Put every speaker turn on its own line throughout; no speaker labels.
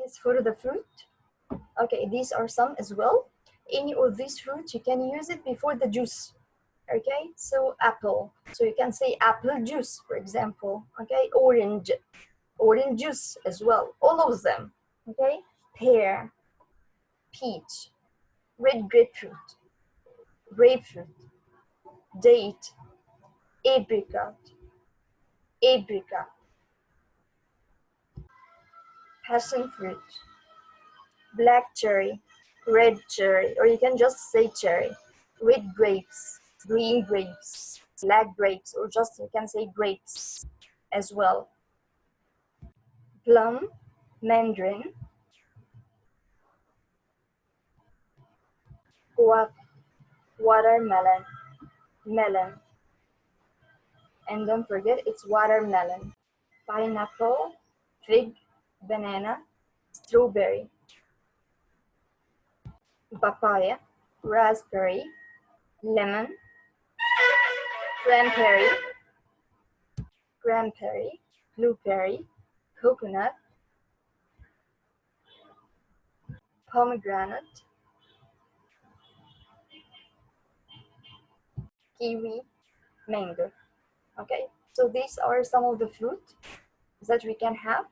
is for the fruit. Okay, these are some as well. Any of these fruits, you can use it before the juice. Okay, so apple. So you can say apple juice, for example. Okay, orange juice as well. All of them. Okay, pear, peach, red grapefruit, grapefruit, date, apricot, passion fruit, black cherry, red cherry, or you can just say cherry, red grapes, green grapes, black grapes, or just you can say grapes as well. Plum, mandarin, watermelon, melon, and don't forget it's watermelon. Pineapple, fig, banana, strawberry, papaya, raspberry, lemon, cranberry, blueberry, coconut, pomegranate, kiwi, mango. Okay, so these are some of the fruit that we can have.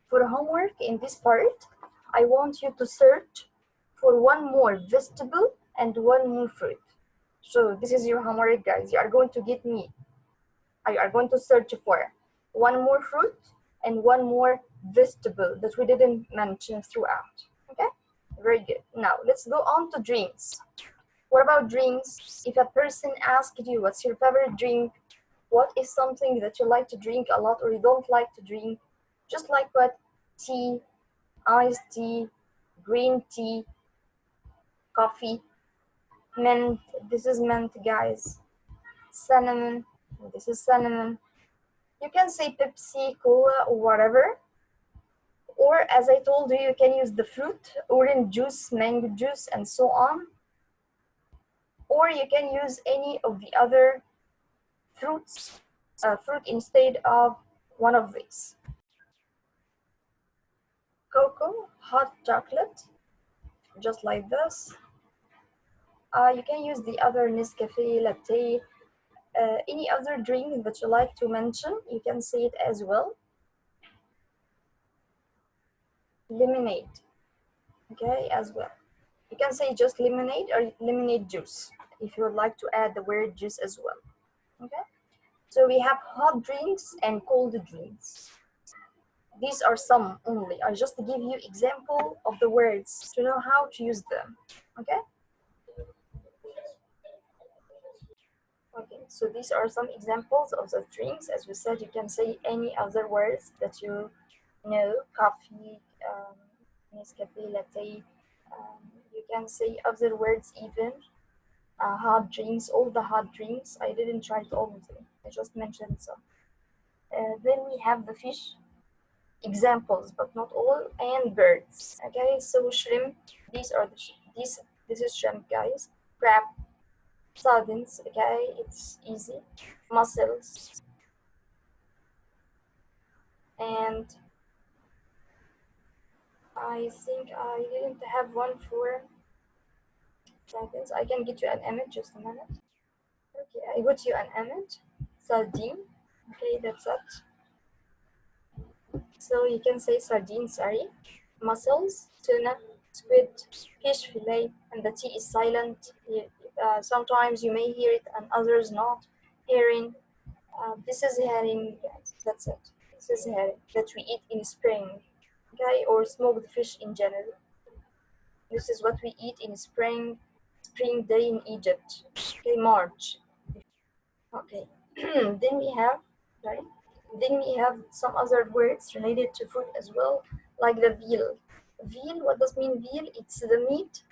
For homework in this part, I want you to search for one more vegetable and one more fruit. So this is your homework, guys. You are going to get me. You are going to search for one more fruit and one more vegetable that we didn't mention throughout. Okay, very good. Now let's go on to drinks. What about drinks? If a person asked you what's your favorite drink, what is something that you like to drink a lot or you don't like to drink? Just like what? Tea, iced tea, green tea, coffee, mint. This is mint, guys. Cinnamon. This is cinnamon. You can say Pepsi, Cola, or whatever. Or as I told you, you can use the fruit, orange juice, mango juice, and so on. Or you can use any of the other fruit instead of one of these. Cocoa, hot chocolate, just like this. You can use the other Nescafe, latte, any other drink that you like to mention, you can say it as well. Lemonade, okay, as well. You can say just lemonade or lemonade juice if you would like to add the word juice as well. Okay, so we have hot drinks and cold drinks. These are some only. I just give you example of the words to know how to use them. Okay. Okay, so these are some examples of the drinks. As we said, you can say any other words that you know, coffee, Nescafe, latte. You can say other words even. Hot drinks, all the hot drinks. I didn't try all of them. I just mentioned some. Then we have the fish examples, but not all, and birds. Okay, so shrimp. These are the this is shrimp, guys. Crab, sardines. Okay, it's easy. Mussels, and I think I didn't have one for sardines. I can get you an image. Just a minute. Okay, I got you an image. Sardine. Okay, that's it. So you can say sardine, sorry. Mussels, tuna, squid, fish fillet, and the T is silent. Sometimes you may hear it and others not. Herring. This is herring, guys. That's it. This is herring that we eat in spring, okay, or smoked fish in general. This is what we eat in spring day in Egypt. Okay, March. Okay. Then we have, sorry. Then we have some other words related to food as well, like the veal. Veal, what does mean veal? It's the meat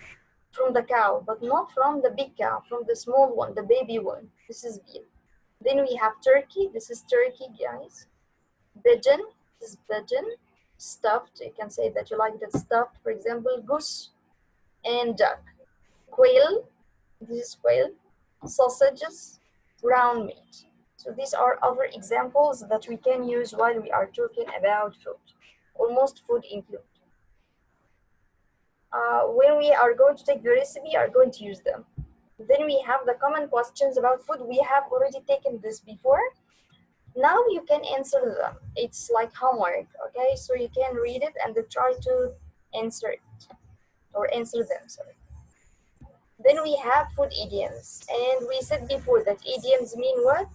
from the cow, but not from the big cow, from the small one, the baby one. This is veal. Then we have turkey. This is turkey, guys. Pigeon. This is pigeon. Stuffed. You can say that you like that stuffed. For example, goose and duck. Quail. This is quail. Sausages. Ground meat. So these are other examples that we can use while we are talking about food. Almost food included. when we are going to take the recipe, are going to use them. Then we have the common questions about food. We have already taken this before. Now you can answer them. It's like homework, okay? So you can read it and try to answer it or answer them. Sorry. Then we have food idioms, and we said before that idioms mean what?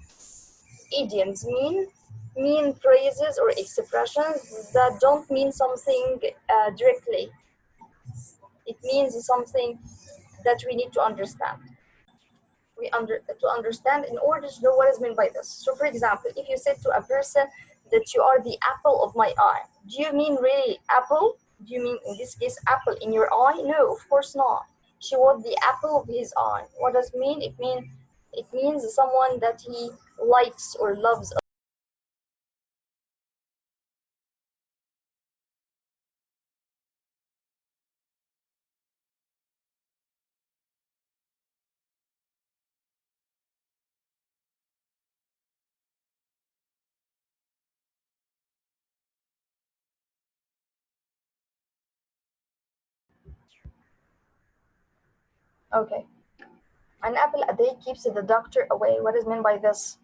Idioms mean phrases or expressions that don't mean something directly. It means something that we need to understand. To understand in order to know what is meant by this. So for example, if you said to a person that you are the apple of my eye, do you mean really apple? Do you mean in this case apple in your eye? No, of course not. She was the apple of his eye. What does it mean? It means someone that he likes or loves. Okay. An apple a day keeps the doctor away. What is meant by this?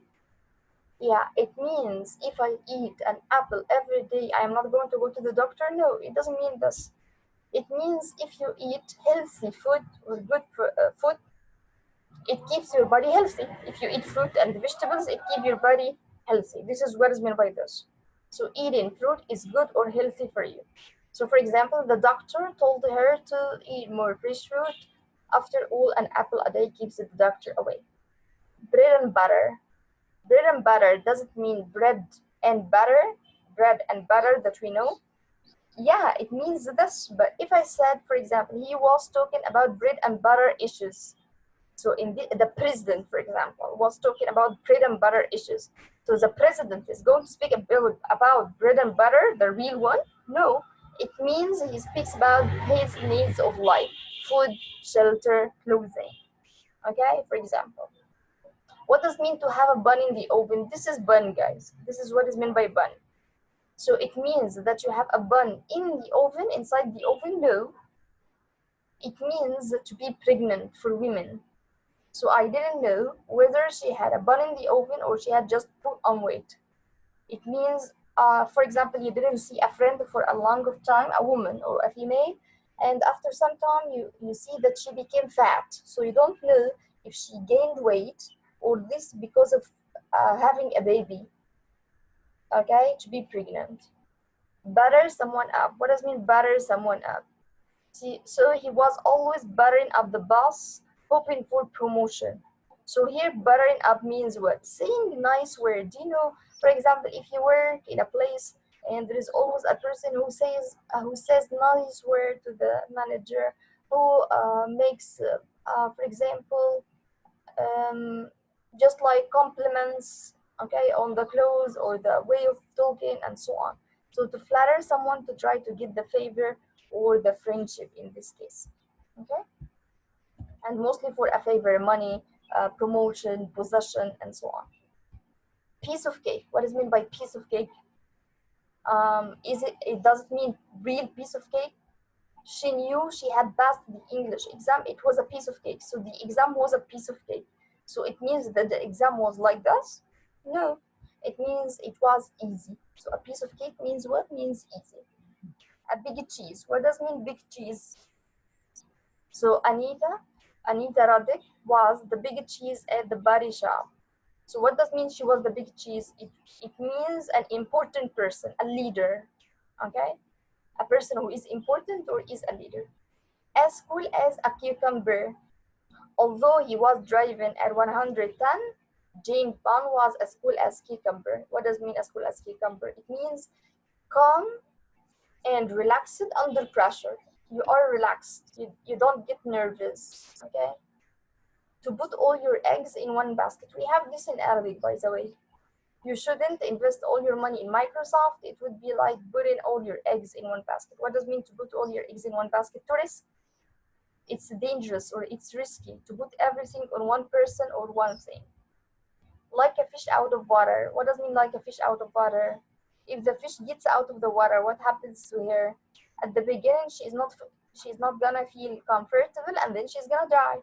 Yeah, it means if I eat an apple every day, I am not going to go to the doctor. No, it doesn't mean this. It means if you eat healthy food or good food, it keeps your body healthy. If you eat fruit and vegetables, it keeps your body healthy. This is what is meant by this. So eating fruit is good or healthy for you. So for example, the doctor told her to eat more fresh fruit. After all, an apple a day keeps the doctor away. Bread and butter. Bread and butter doesn't mean bread and butter, bread and butter that we know. Yeah, it means this. But if I said, for example, he was talking about bread and butter issues. So in the president, for example, was talking about bread and butter issues. So the president is going to speak about bread and butter, the real one? No, it means he speaks about his needs of life, food, shelter, clothing. Okay, for example. What does it mean to have a bun in the oven? This is bun, guys. This is what is meant by bun. So it means that you have a bun in the oven, inside the oven? No. It means to be pregnant for women. So I didn't know whether she had a bun in the oven or she had just put on weight. It means, for example, you didn't see a friend for a long time, a woman or a female, and after some time you see that she became fat. So you don't know if she gained weight or this because of having a baby, okay, to be pregnant. Butter someone up. What does it mean butter someone up? See, so he was always buttering up the boss, hoping for promotion. So here buttering up means what? Saying nice words. You know, for example, if you work in a place and there is always a person who says nice word to the manager, who makes, for example, um, just like compliments, okay, on the clothes or the way of talking and so on. So to flatter someone to try to get the favor or the friendship in this case, okay, and mostly for a favor, money, promotion, possession, and so on. Piece of cake. What is meant by piece of cake? Is it? It doesn't mean real piece of cake. She knew she had passed the English exam. It was a piece of cake. So the exam was a piece of cake. So it means that the exam was like this? No, it means it was easy. So a piece of cake means what? Means easy. A big cheese. What does mean big cheese? So Anita Radek was the big cheese at the body shop. So what does mean she was the big cheese? It means an important person, a leader, okay? A person who is important or is a leader. As cool as a cucumber. Although he was driving at 110, Jane Bond was as cool as cucumber. What does mean as cool as cucumber? It means calm and relaxed under pressure. You are relaxed. You don't get nervous, okay? To put all your eggs in one basket. We have this in Arabic, by the way. You shouldn't invest all your money in Microsoft. It would be like putting all your eggs in one basket. What does it mean to put all your eggs in one basket? To risk. It's dangerous or it's risky to put everything on one person or one thing. Like a fish out of water. What does it mean like a fish out of water? If the fish gets out of the water, what happens to her? At the beginning, she is not She's not gonna feel comfortable and then she's gonna die.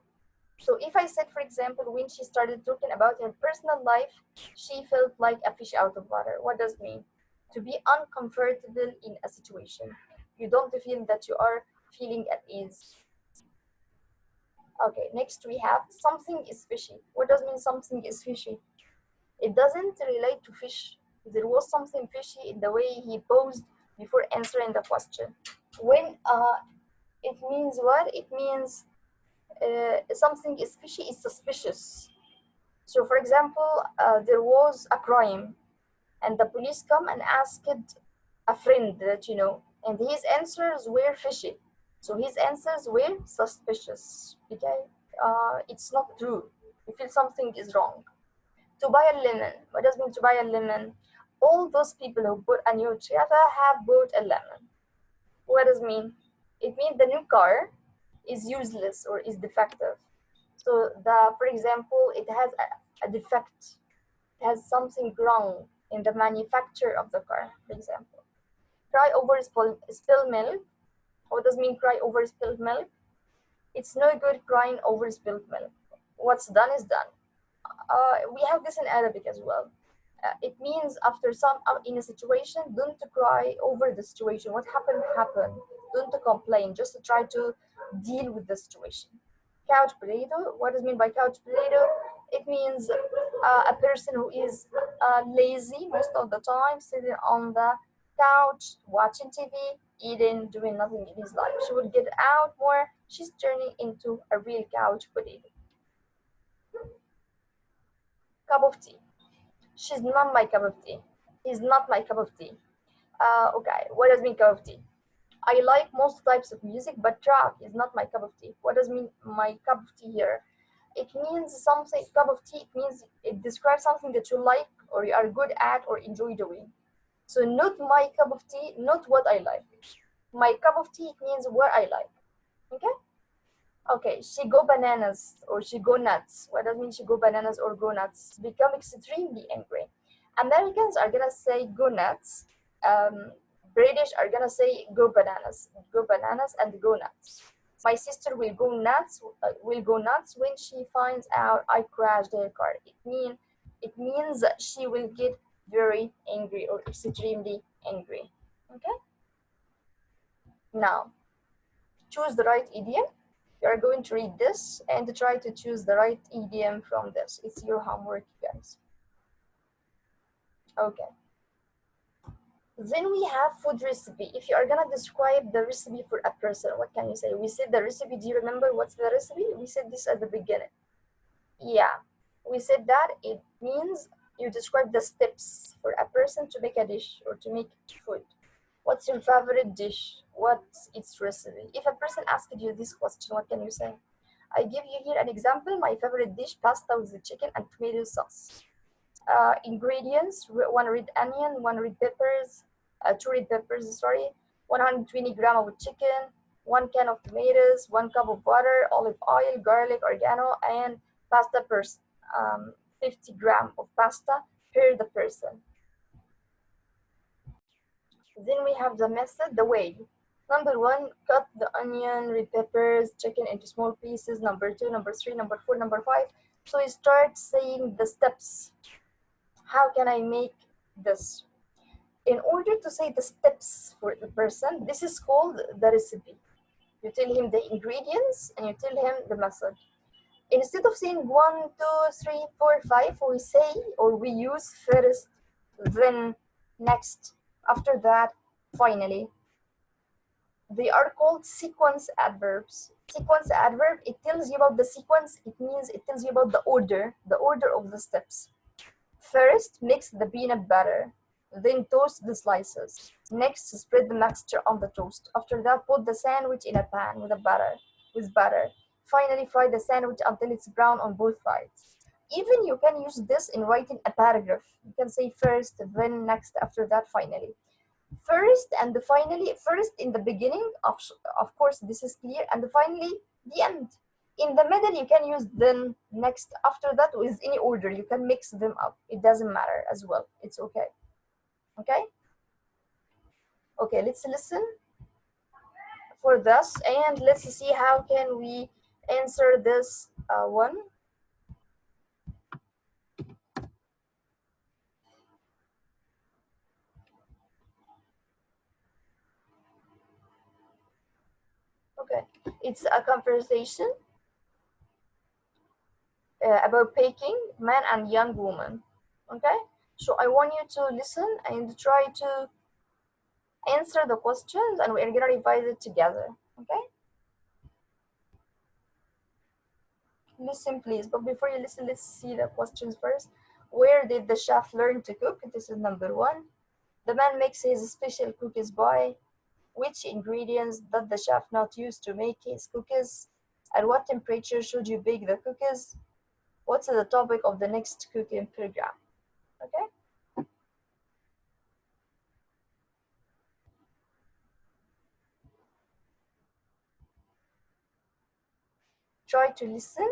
So if I said, for example, when she started talking about her personal life, she felt like a fish out of water. What does it mean? To be uncomfortable in a situation. You don't feel that you are feeling at ease. Okay, next we have something is fishy. What does mean something is fishy? It doesn't relate to fish. There was something fishy in the way he posed before answering the question. When it means what? It means something is fishy, is suspicious. So, for example, there was a crime, and the police come and asked a friend that you know, and his answers were fishy. So his answers were suspicious. Okay, it's not true. You feel something is wrong. To buy a lemon. What does it mean to buy a lemon? All those people who bought a new Toyota have bought a lemon. What does it mean? It means the new car is useless or is defective. So for example, it has a defect. It has something wrong in the manufacture of the car, for example. Cry over spilled milk. What does it mean cry over spilled milk? It's no good crying over spilled milk. What's done is done. We have this in Arabic as well. It means after some in a situation, don't cry over the situation. What happened happened. Don't complain. Just to try to deal with the situation. Couch potato. What does it mean by couch potato? It means a person who is lazy most of the time, sitting on the couch, watching TV, eating, doing nothing in his life. She will get out more. She's turning into a real couch potato. Cup of tea. She's not my cup of tea. He's not my cup of tea. Okay, what does mean cup of tea? I like most types of music, but rap is not my cup of tea. What does mean my cup of tea here? It means something. Cup of tea. It means it describes something that you like or you are good at or enjoy doing. So not my cup of tea, not what I like. My cup of tea it means what I like. Okay. Okay, she go bananas or she go nuts. What does mean she go bananas or go nuts? Become extremely angry. Americans are gonna say go nuts. Um, British are gonna say go bananas and go nuts. My sister will go nuts when she finds out I crashed her car. It means that she will get very angry or extremely angry. Okay, now choose the right idiom. You are going to read this and try to choose the right idiom from this. It's your homework, guys. Okay. Then we have food recipe. If you are gonna describe the recipe for a person, what can you say? We said the recipe. Do you remember what's the recipe? We said this at the beginning. Yeah, we said that it means you describe the steps for a person to make a dish or to make food. What's your favorite dish? What's its recipe? If a person asked you this question, what can you say? I give you here an example. My favorite dish, pasta with the chicken and tomato sauce. Ingredients: one red onion, one red peppers, two red peppers, sorry, 120 gram of chicken, one can of tomatoes, one cup of water, olive oil, garlic, oregano, and pasta per 50 gram of pasta per the person. Then we have the method, the way. Number one, cut the onion, red peppers, chicken into small pieces. Number two, number three, number four, number five. So you start saying the steps. How can I make this? In order to say the steps for the person, this is called the recipe. You tell him the ingredients and you tell him the method. Instead of saying 1, 2, 3, 4, 5, we say or we use first, then, next, after that, finally. They are called sequence adverbs. Sequence adverb, it tells you about the sequence. It means it tells you about the order of the steps. First, mix the peanut butter. Then toast the slices. Next, spread the mixture on the toast. After that, put the sandwich in a pan with butter. Finally, fry the sandwich until it's brown on both sides. Even you can use this in writing a paragraph. You can say first, then next, after that, finally. First and finally, first in the beginning, of course, this is clear, and finally, the end. In the middle, you can use then, next, after that, with any order. You can mix them up. It doesn't matter as well. It's okay. Okay? Okay, let's listen for this, and let's see how can we answer this one. Okay, it's a conversation about baking, man and young woman. Okay, so I want you to listen and try to answer the questions, and we're gonna revise it together. Okay, listen please. But before you listen, let's see the questions first. Where did the chef learn to cook? This is number one. The man makes his special cookies by. Which ingredients does the chef not use to make his cookies? At what temperature should you bake the cookies? What's the topic of the next cooking program? Okay, try to listen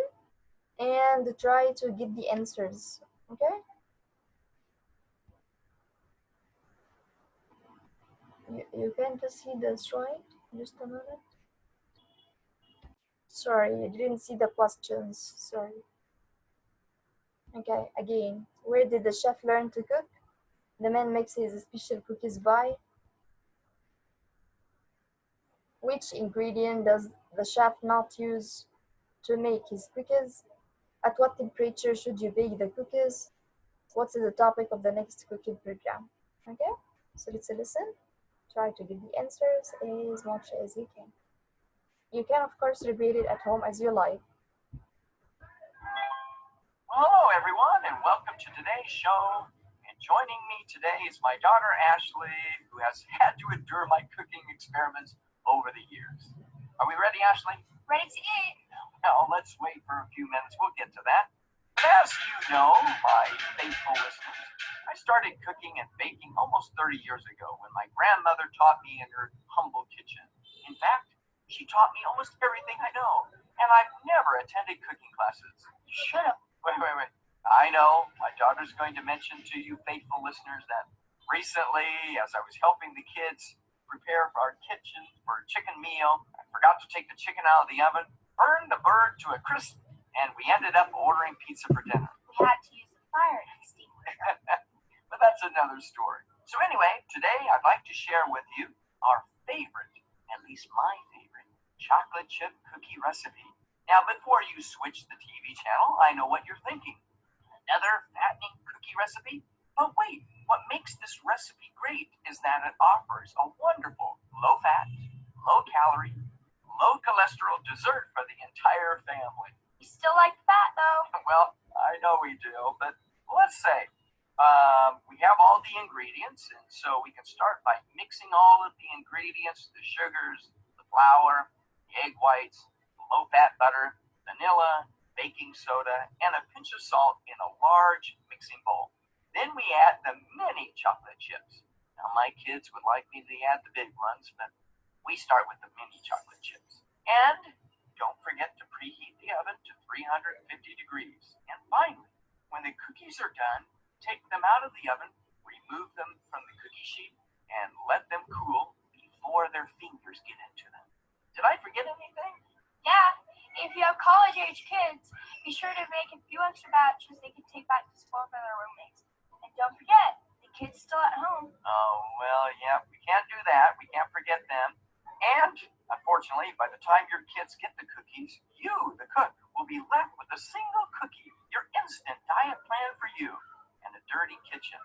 and try to get the answers. Okay, you can just see this, right? Just a minute. Sorry, I didn't see the questions. Sorry. Okay, again. Where did the chef learn to cook? The man makes his special cookies by. Which ingredient does the chef not use to make his cookies? At what temperature should you bake the cookies? What's the topic of the next cooking program? Okay, so let's listen. Try to get the answers as much as you can. You can, of course, repeat it at home as you like.
Hello, everyone, and welcome to today's show. And joining me today is my daughter, Ashley, who has had to endure my cooking experiments over the years. Are we ready, Ashley?
Ready to eat.
Well, let's wait for a few minutes. We'll get to that. But as you know, my faithful listeners, I started cooking and baking almost 30 years ago when my grandmother taught me in her humble kitchen. In fact, she taught me almost everything I know, and I've never attended cooking classes.
You should have.
Wait. I know my daughter's going to mention to you faithful listeners that recently, as I was helping the kids prepare for our kitchen for a chicken meal, I forgot to take the chicken out of the oven, burned the bird to a crisp, and we ended up ordering pizza for dinner.
We had to use the fire extinguisher.
But that's another story. So anyway, today I'd like to share with you our favorite, at least my favorite, chocolate chip cookie recipe. Now, before you switch the TV channel, I know what you're thinking. Another fattening cookie recipe? But wait, what makes this recipe great is that it offers a wonderful low-fat, low-calorie, low-cholesterol dessert for the entire family.
We still like the fat, though.
Well, I know we do, but let's say we have all the ingredients, and so we can start by mixing all of the ingredients, the sugars, the flour, the egg whites, low-fat butter, vanilla, baking soda, and a pinch of salt in a large mixing bowl. Then we add the mini chocolate chips. Now, my kids would like me to add the big ones, but we start with the mini chocolate chips. And don't forget to preheat the oven to 350 degrees. And finally, when the cookies are done, take them out of the oven, remove them from the cookie sheet, and let them cool before their fingers get into them. Did I forget anything?
Yeah, if you have college-age kids, be sure to make a few extra batches they can take back to school for their roommates. And don't forget, the kids still at home.
Oh, well, yeah, we can't do that. We can't forget them. And, unfortunately, by the time your kids get the cookies, you, the cook, will be left with a single cookie, your instant diet plan for you, and a dirty kitchen.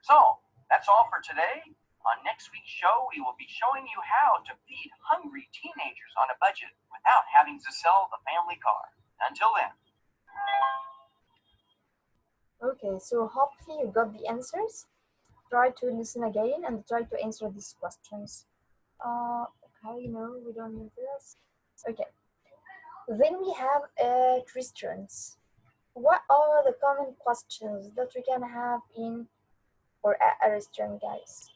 So, that's all for today. On next week's show, we will be showing you how to feed hungry teenagers on a budget without having to sell the family car. Until then.
Okay, so hopefully you got the answers. Try to listen again and try to answer these questions. Okay, no, we don't need this. Okay. Then we have at restaurants. What are the common questions that we can have in or at a restaurant, guys?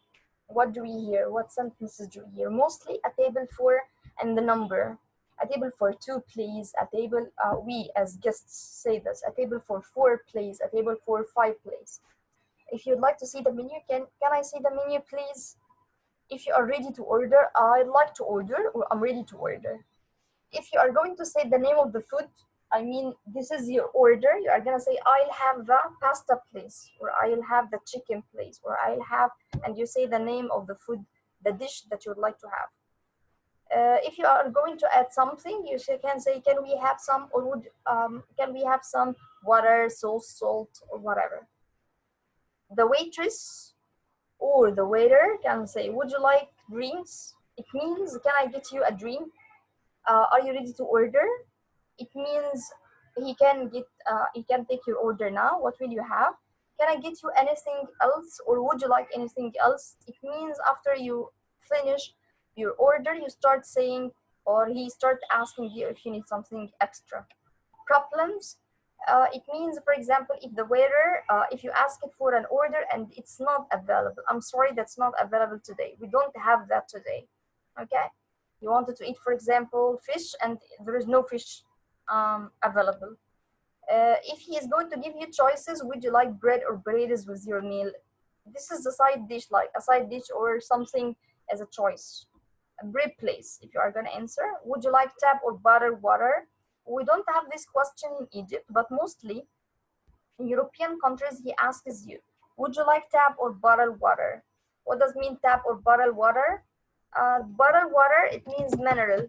What do we hear? What sentences do we hear? Mostly a table for and the number. A table for 2, please. A table, we as guests say this. A table for 4, please. A table for 5, please. If you'd like to see the menu, can I see the menu, please? If you are ready to order, I'd like to order, or I'm ready to order. If you are going to say the name of the food, I mean, this is your order, you are gonna say, I'll have the pasta place, or I'll have the chicken place, or I'll have, and you say the name of the food, the dish that you would like to have. If you are going to add something, you can say, can we have some, or can we have some water, sauce, salt, or whatever. The waitress or the waiter can say, would you like drinks? It means, can I get you a drink? Are you ready to order? It means he can take your order now. What will you have? Can I get you anything else, or would you like anything else? It means after you finish your order, you start saying, or he start asking you if you need something extra. Problems, it means, for example, if the waiter, if you ask it for an order and it's not available, I'm sorry, that's not available today, we don't have that today. Okay, you wanted to eat, for example, fish, and there is no fish available. If he is going to give you choices, would you like bread or potatoes with your meal? This is a side dish, like a side dish or something as a choice. A bread, please. If you are going to answer, would you like tap or bottled water? We don't have this question in Egypt, but mostly in European countries, he asks you, would you like tap or bottled water? What does mean tap or bottled water? Bottled water, it means mineral.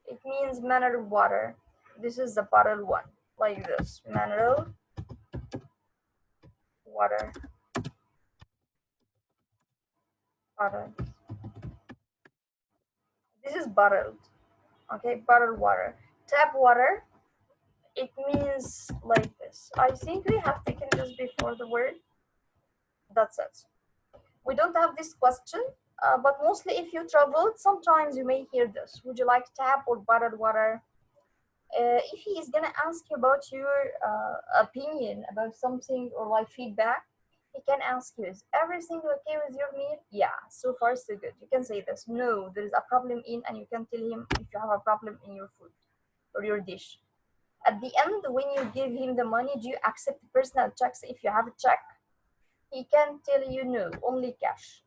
It means mineral water. This is the bottled one, like this, mineral water, bottled. This is bottled, okay, bottled water. Tap water, it means like this. I think we have taken this before the word. That's it. We don't have this question, but mostly if you traveled, sometimes you may hear this. Would you like tap or bottled water? If he is gonna ask you about your opinion about something or like feedback, he can ask you, is everything okay with your meal? Yeah, so far so good. You can say this. No, there is a problem in, and you can tell him if you have a problem in your food or your dish. At the end, when you give him the money, do you accept personal checks? If you have a check, he can tell you no, only cash.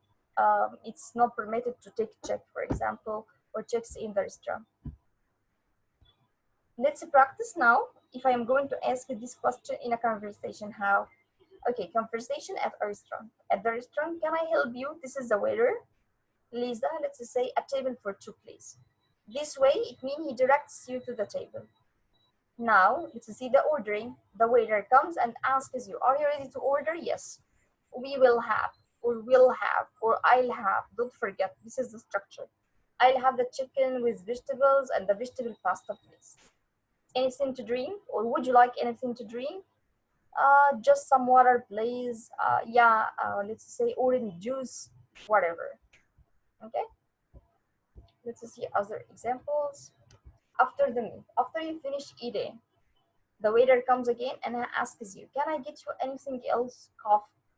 It's not permitted to take check, for example, or checks in the restaurant. Let's practice now. If I am going to ask you this question in a conversation, how? Okay, conversation at a restaurant. At the restaurant, can I help you? This is the waiter. Lisa, let's say a table for two, please. This way, it means he directs you to the table. Now, let's see the ordering. The waiter comes and asks you, are you ready to order? Yes. We will have, or will have, or I'll have. Don't forget, this is the structure. I'll have the chicken with vegetables and the vegetable pasta, please. Anything to drink, or would you like anything to drink? Just some water, please. Yeah, let's say orange juice, whatever. Okay, let's see other examples. After the meal, after you finish eating, the waiter comes again and asks you, can I get you anything else?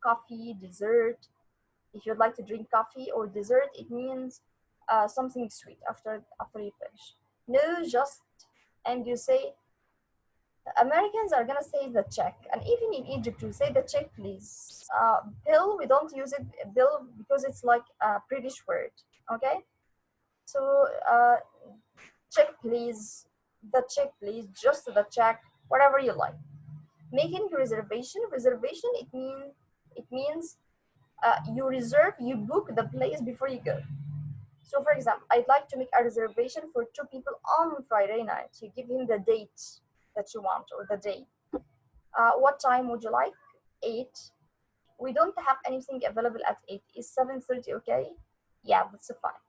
Coffee, dessert. If you'd like to drink coffee or dessert, it means something sweet after you finish. No, just, and you say, Americans are gonna say the check, and even in Egypt, we say the check, please. Bill, we don't use it, bill, because it's like a British word. Okay, so check, please. The check, please. Just the check, whatever you like. Making reservation. Reservation. It means you reserve, you book the place before you go. So, for example, I'd like to make a reservation for two people on Friday night. You give him the date that you want, or the day. What time would you like? 8. We don't have anything available at 8. Is 7:30 okay? Yeah, that's fine.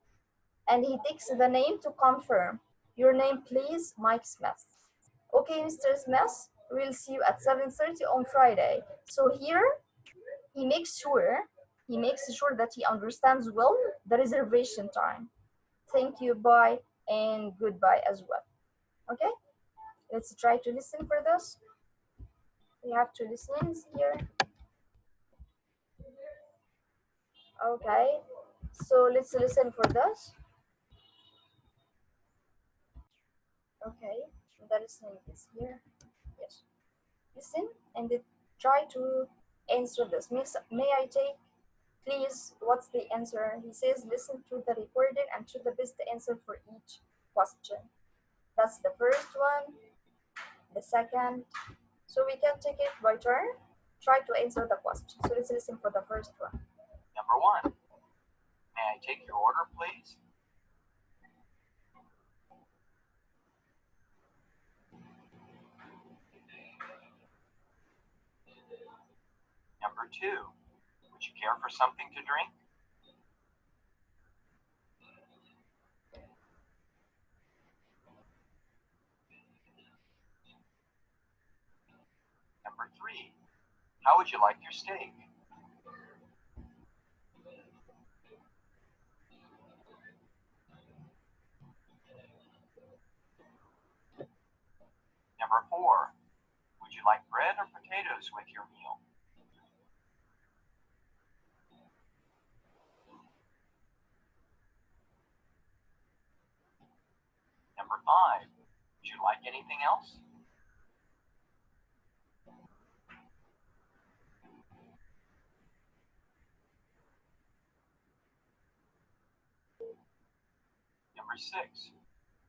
And he takes the name to confirm. Your name, please, Mike Smith. Okay, Mr. Smith, we'll see you at 7:30 on Friday. So here, he makes sure that he understands well the reservation time. Thank you, bye, and goodbye as well. Okay, let's try to listen for this. We have two listenings here. Okay, so let's listen for this. Okay, The listening is here. Yes. Listen and try to answer this. May I take, please, what's the answer? He says, listen to the recording and choose the best answer for each question. That's the first one, the second. So we can take it by turn. Try to answer the question. So let's listen for the first one.
Number 1, may I take your order, please? Number 2, would you care for something to drink? Number 3, how would you like your steak? Number 4, would you like bread or potatoes with your meal? Number 5, would you like anything else? Number 6,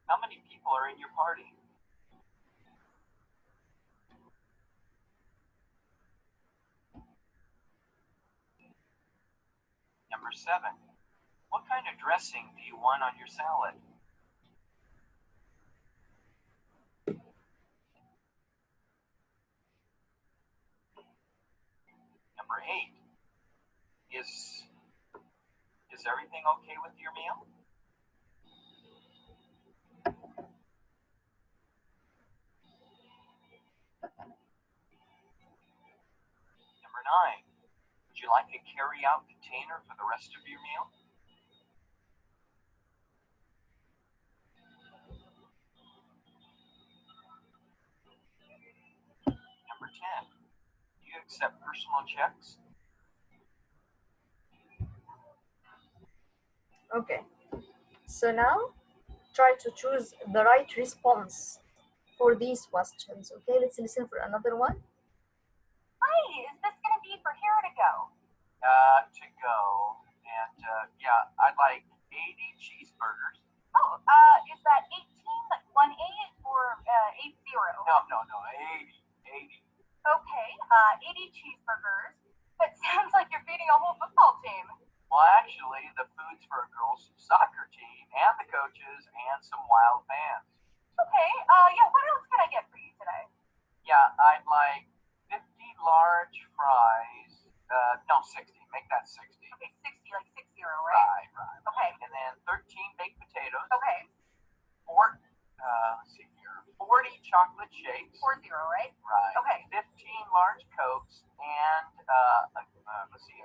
how many people are in your party? Number 7, what kind of dressing do you want on your salad? Number 8, is everything okay with your meal? Number 9, would you like a carry-out container for the rest of your meal? Number 10, do you accept personal checks?
Okay. So now try to choose the right response for these questions. Okay, let's listen for another one.
Hi, is this going to be for here or to go?
To go. And yeah, I'd like 80 cheeseburgers.
Oh, is that 18, like 1-8 or 80?
No, 80.
Okay, 80 cheeseburgers. That sounds like you're feeding a whole football team.
Well, actually, the food's for a girls' soccer team and the coaches and some wild fans.
Okay, yeah, what else can I get for you today?
Yeah, I'd like 50 large fries. No, 60. Make that 60.
Okay, 60, like 60, right?
Right.
Okay.
And then 13 baked potatoes.
Okay.
Let's see here. 40 chocolate shakes.
40, right?
Right.
Okay.
15 large Cokes and a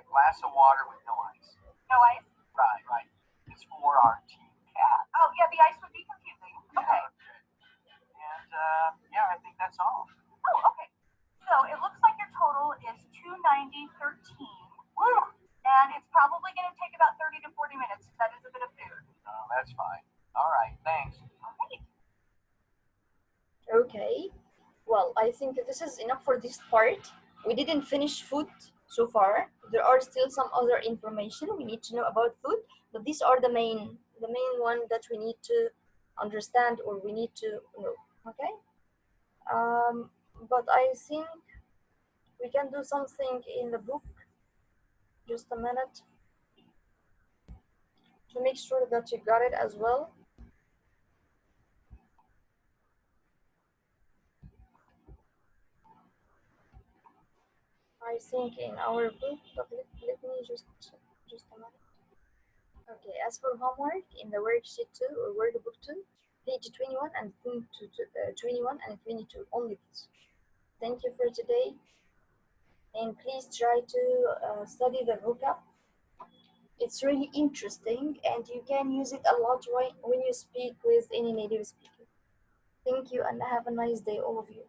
glass of water with no ice.
No ice?
Right. It's for our team cat.
Oh, yeah, the ice would be confusing. Okay.
And yeah, I think that's all.
Oh, okay. So it looks like your total is $290.13. Woo! And it's probably going to take about 30 to 40 minutes. That is a bit of food.
Oh, that's fine. All right, thanks.
All right.
Okay. Well, I think this is enough for this part. We didn't finish food so far. There are still some other information we need to know about food, but these are the main one that we need to understand or we need to know. Okay. But I think we can do something in the book. Just a minute to make sure that you got it as well. I think in our book, but let me just a minute. Okay, as for homework, in the worksheet 2 or workbook 2, page 21 and 21 and 22, only this. Thank you for today, and please try to study the vocab. It's really interesting, and you can use it a lot when you speak with any native speaker. Thank you, and have a nice day, all of you.